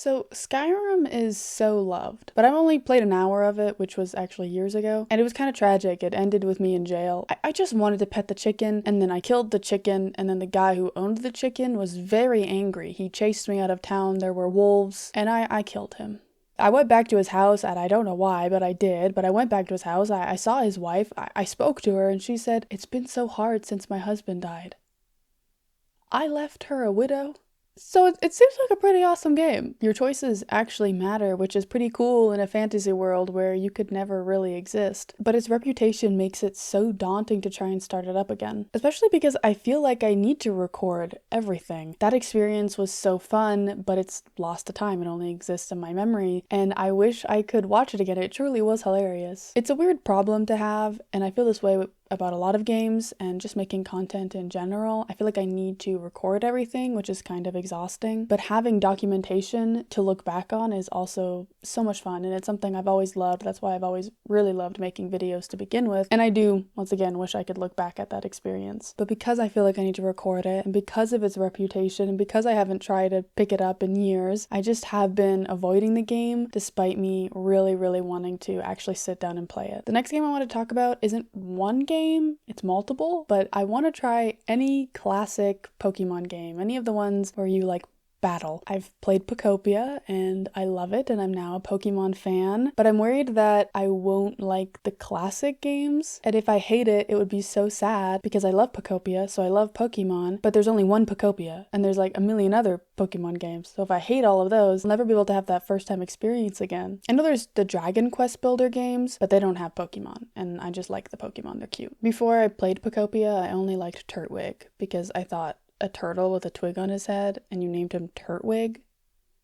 So Skyrim is so loved, but I've only played an hour of it, which was actually years ago, and it was kind of tragic. It ended with me in jail. I just wanted to pet the chicken, and then I killed the chicken, and then the guy who owned the chicken was very angry. He chased me out of town, there were wolves, and I killed him. I went back to his house, and I don't know why, but I did. But I went back to his house, I saw his wife, I spoke to her, and she said, "It's been so hard since my husband died." I left her a widow. So it seems like a pretty awesome game. Your choices actually matter, which is pretty cool in a fantasy world where you could never really exist. But its reputation makes it so daunting to try and start it up again. Especially because I feel like I need to record everything. That experience was so fun, but it's lost to time. It only exists in my memory, and I wish I could watch it again. It truly was hilarious. It's a weird problem to have, and I feel this way about a lot of games and just making content in general. I feel like I need to record everything, which is kind of exhausting, but having documentation to look back on is also so much fun, and it's something I've always loved. That's why I've always really loved making videos to begin with, and I do, once again, wish I could look back at that experience. But because I feel like I need to record it, and because of its reputation, and because I haven't tried to pick it up in years, I just have been avoiding the game despite me really, really wanting to actually sit down and play it. The next game I want to talk about isn't one game, it's multiple, but I want to try any classic Pokemon game, any of the ones where you like battle. I've played Pokopia and I love it, and I'm now a Pokemon fan, but I'm worried that I won't like the classic games, and if I hate it, it would be so sad because I love Pokopia, so I love Pokemon, but there's only one Pokopia, and there's like a million other Pokemon games, so if I hate all of those, I'll never be able to have that first time experience again. I know there's the Dragon Quest Builder games, but they don't have Pokemon, and I just like the Pokemon, they're cute. Before I played Pokopia, I only liked Turtwig because I thought a turtle with a twig on his head and you named him Turtwig?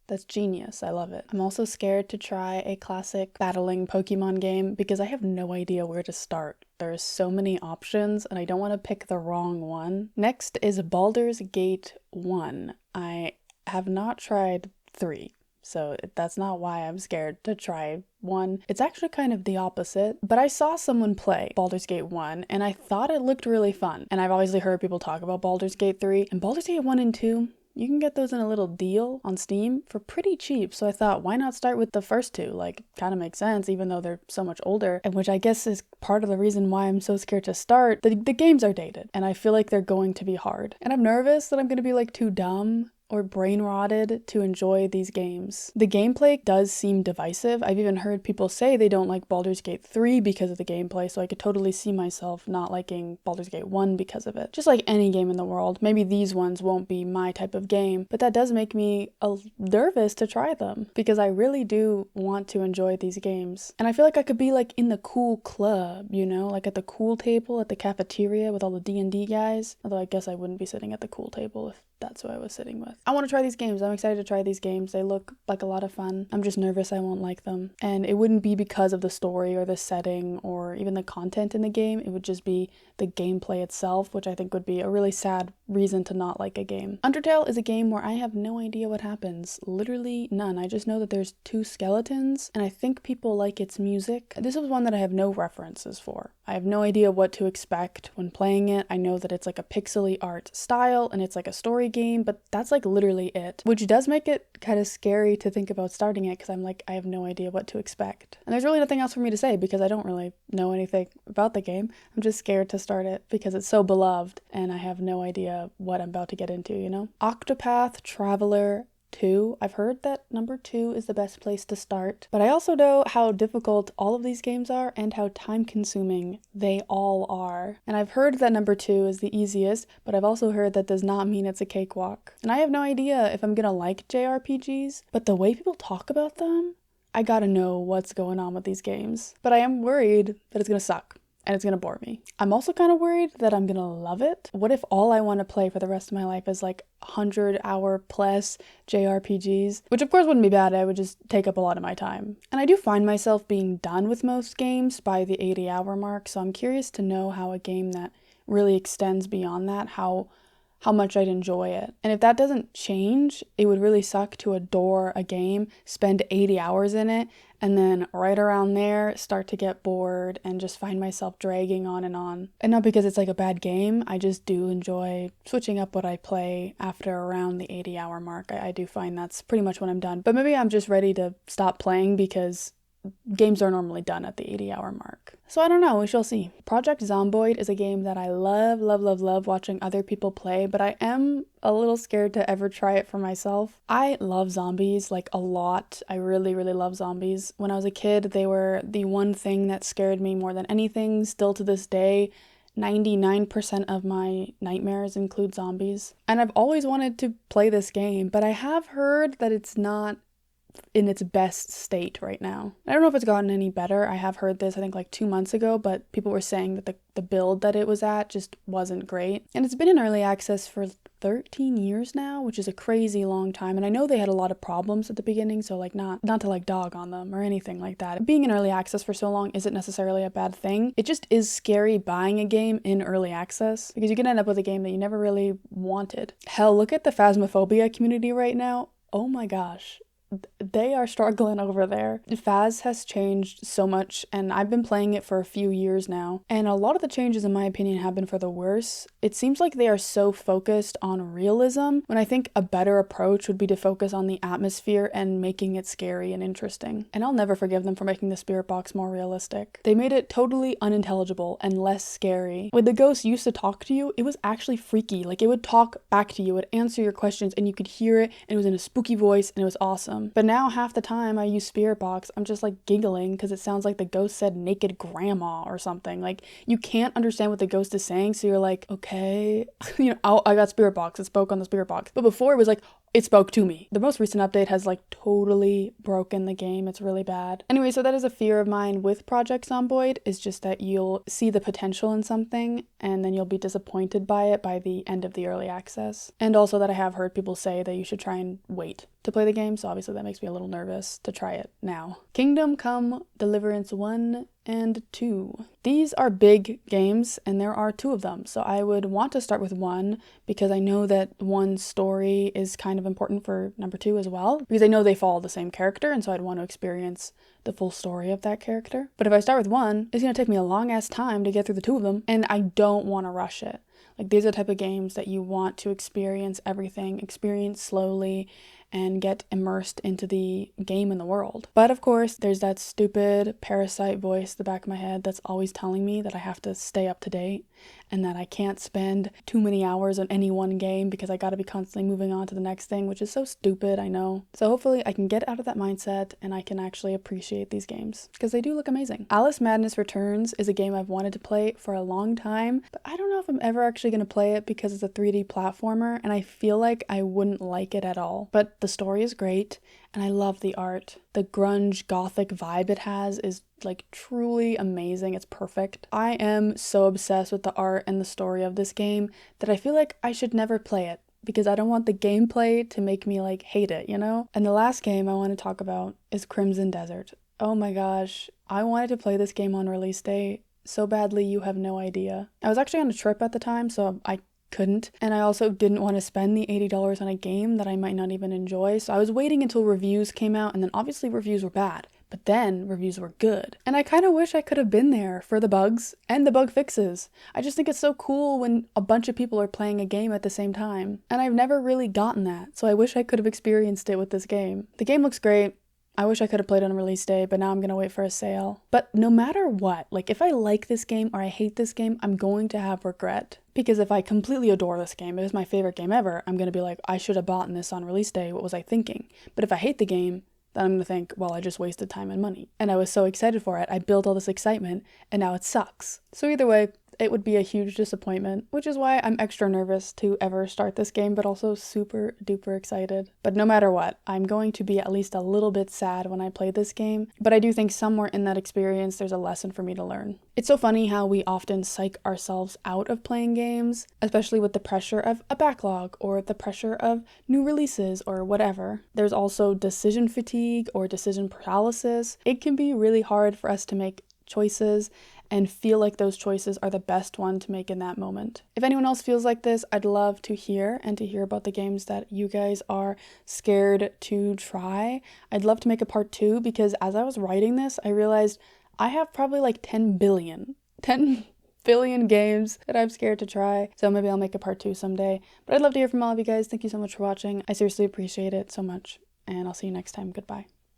That's genius. I love it. I'm also scared to try a classic battling Pokemon game because I have no idea where to start. There's so many options and I don't want to pick the wrong one. Next is Baldur's Gate 1. I have not tried 3. So that's not why I'm scared to try 1. It's actually kind of the opposite, but I saw someone play Baldur's Gate 1 and I thought it looked really fun. And I've obviously heard people talk about Baldur's Gate 3 and Baldur's Gate 1 and 2. You can get those in a little deal on Steam for pretty cheap, so I thought, why not start with the first two? Like, kind of makes sense, even though they're so much older, and which I guess is part of the reason why I'm so scared to start. The games are dated, and I feel like they're going to be hard. And I'm nervous that I'm going to be, like, too dumb or brain rotted to enjoy these games. The gameplay does seem divisive. I've even heard people say they don't like Baldur's Gate 3 because of the gameplay, so I could totally see myself not liking Baldur's Gate 1 because of it. Just like any game in the world, maybe these ones won't be my type of game, but that does make me nervous to try them because I really do want to enjoy these games. And I feel like I could be like in the cool club, you know, like at the cool table at the cafeteria with all the D&D guys, although I guess I wouldn't be sitting at the cool table if that's who I was sitting with. I want to try these games. I'm excited to try these games. They look like a lot of fun. I'm just nervous I won't like them. And it wouldn't be because of the story or the setting or even the content in the game. It would just be the gameplay itself, which I think would be a really sad reason to not like a game. Undertale is a game where I have no idea what happens. Literally none. I just know that there's 2 skeletons, and I think people like its music. This is one that I have no references for. I have no idea what to expect when playing it. I know that it's like a pixely art style and it's like a story game, but that's like literally it, which does make it kind of scary to think about starting it because I'm like, I have no idea what to expect. And there's really nothing else for me to say because I don't really know anything about the game. I'm just scared to start it because it's so beloved and I have no idea what I'm about to get into, you know? Octopath Traveler 2. I've heard that number 2 is the best place to start, but I also know how difficult all of these games are and how time-consuming they all are. And I've heard that number 2 is the easiest, but I've also heard that does not mean it's a cakewalk. And I have no idea if I'm gonna like JRPGs, but the way people talk about them, I gotta know what's going on with these games. But I am worried that it's gonna suck. And it's gonna bore me. I'm also kind of worried that I'm gonna love it. What if all I want to play for the rest of my life is like 100-hour plus JRPGs? Which of course wouldn't be bad, I would just take up a lot of my time. And I do find myself being done with most games by the 80-hour mark, so I'm curious to know how a game that really extends beyond that, how how much I'd enjoy it. And if that doesn't change, it would really suck to adore a game, spend 80 hours in it, and then right around there start to get bored and just find myself dragging on and on. And not because it's like a bad game, I just do enjoy switching up what I play after around the 80-hour mark. I do find that's pretty much when I'm done. But maybe I'm just ready to stop playing because games are normally done at the 80-hour mark. So I don't know, we shall see. Project Zomboid is a game that I love watching other people play, but I am a little scared to ever try it for myself. I love zombies, like a lot. I really love zombies. When I was a kid, they were the one thing that scared me more than anything. Still to this day, 99% of my nightmares include zombies. And I've always wanted to play this game, but I have heard that it's not in its best state right now. I don't know if it's gotten any better. I have heard this, I think like 2 months ago, but people were saying that the build that it was at just wasn't great. And it's been in early access for 13 years now, which is a crazy long time. And I know they had a lot of problems at the beginning, so like not to like dog on them or anything like that. Being in early access for so long isn't necessarily a bad thing. It just is scary buying a game in early access because you can end up with a game that you never really wanted. Hell, look at the Phasmophobia community right now. Oh my gosh. They are struggling over there. Phas has changed so much, and I've been playing it for a few years now, and a lot of the changes, in my opinion, have been for the worse. It seems like they are so focused on realism, when I think a better approach would be to focus on the atmosphere and making it scary and interesting. And I'll never forgive them for making the spirit box more realistic. They made it totally unintelligible and less scary. When the ghost used to talk to you, it was actually freaky. Like, it would talk back to you, it would answer your questions, and you could hear it, and it was in a spooky voice, and it was awesome. But now half the time I use Spirit Box, I'm just like giggling because it sounds like the ghost said naked grandma or something. Like, you can't understand what the ghost is saying, so you're like, okay, I got Spirit Box, it spoke on the Spirit Box. But before it was like, it spoke to me. The most recent update has like totally broken the game. It's really bad. Anyway, so that is a fear of mine with Project Zomboid, is just that you'll see the potential in something and then you'll be disappointed by it by the end of the early access. And also that I have heard people say that you should try and wait to play the game, so obviously that makes me a little nervous to try it now. Kingdom Come Deliverance 1 and 2. These are big games, and there are 2 of them, so I would want to start with 1 because I know that 1's story is kind of important for number 2 as well, because I know they follow the same character, and so I'd want to experience the full story of that character. But if I start with 1, it's going to take me a long ass time to get through the 2 of them, and I don't want to rush it. Like, these are the type of games that you want to experience everything, experience slowly, and get immersed into the game and the world. But of course, there's that stupid parasite voice at the back of my head that's always telling me that I have to stay up to date and that I can't spend too many hours on any one game because I gotta be constantly moving on to the next thing, which is so stupid, I know. So hopefully I can get out of that mindset and I can actually appreciate these games because they do look amazing. Alice Madness Returns is a game I've wanted to play for a long time, but I don't know if I'm ever actually gonna play it because it's a 3D platformer and I feel like I wouldn't like it at all. But the story is great and I love the art. The grunge gothic vibe it has is like truly amazing. It's perfect. I am so obsessed with the art and the story of this game that I feel like I should never play it because I don't want the gameplay to make me like hate it, you know? And the last game I want to talk about is Crimson Desert. Oh my gosh, I wanted to play this game on release day so badly you have no idea. I was actually on a trip at the time, so I couldn't, and I also didn't want to spend the $80 on a game that I might not even enjoy, so I was waiting until reviews came out, and then obviously reviews were bad, but then reviews were good. And I kind of wish I could have been there for the bugs and the bug fixes. I just think it's so cool when a bunch of people are playing a game at the same time, and I've never really gotten that, so I wish I could have experienced it with this game. The game looks great. I wish I could have played it on release day, but now I'm gonna wait for a sale. But no matter what, like if I like this game or I hate this game, I'm going to have regret. Because if I completely adore this game, it is my favorite game ever, I'm gonna be like, I should have bought this on release day, what was I thinking? But if I hate the game, then I'm gonna think, well, I just wasted time and money. And I was so excited for it, I built all this excitement, and now it sucks. So either way, it would be a huge disappointment, which is why I'm extra nervous to ever start this game, but also super duper excited. But no matter what, I'm going to be at least a little bit sad when I play this game, but I do think somewhere in that experience there's a lesson for me to learn. It's so funny how we often psych ourselves out of playing games, especially with the pressure of a backlog or the pressure of new releases or whatever. There's also decision fatigue or decision paralysis. It can be really hard for us to make choices and feel like those choices are the best one to make in that moment. If anyone else feels like this, I'd love to hear about the games that you guys are scared to try. I'd love to make a part 2 because as I was writing this, I realized I have probably like 10 billion games that I'm scared to try. So maybe I'll make a part 2 someday. But I'd love to hear from all of you guys. Thank you so much for watching. I seriously appreciate it so much. And I'll see you next time. Goodbye.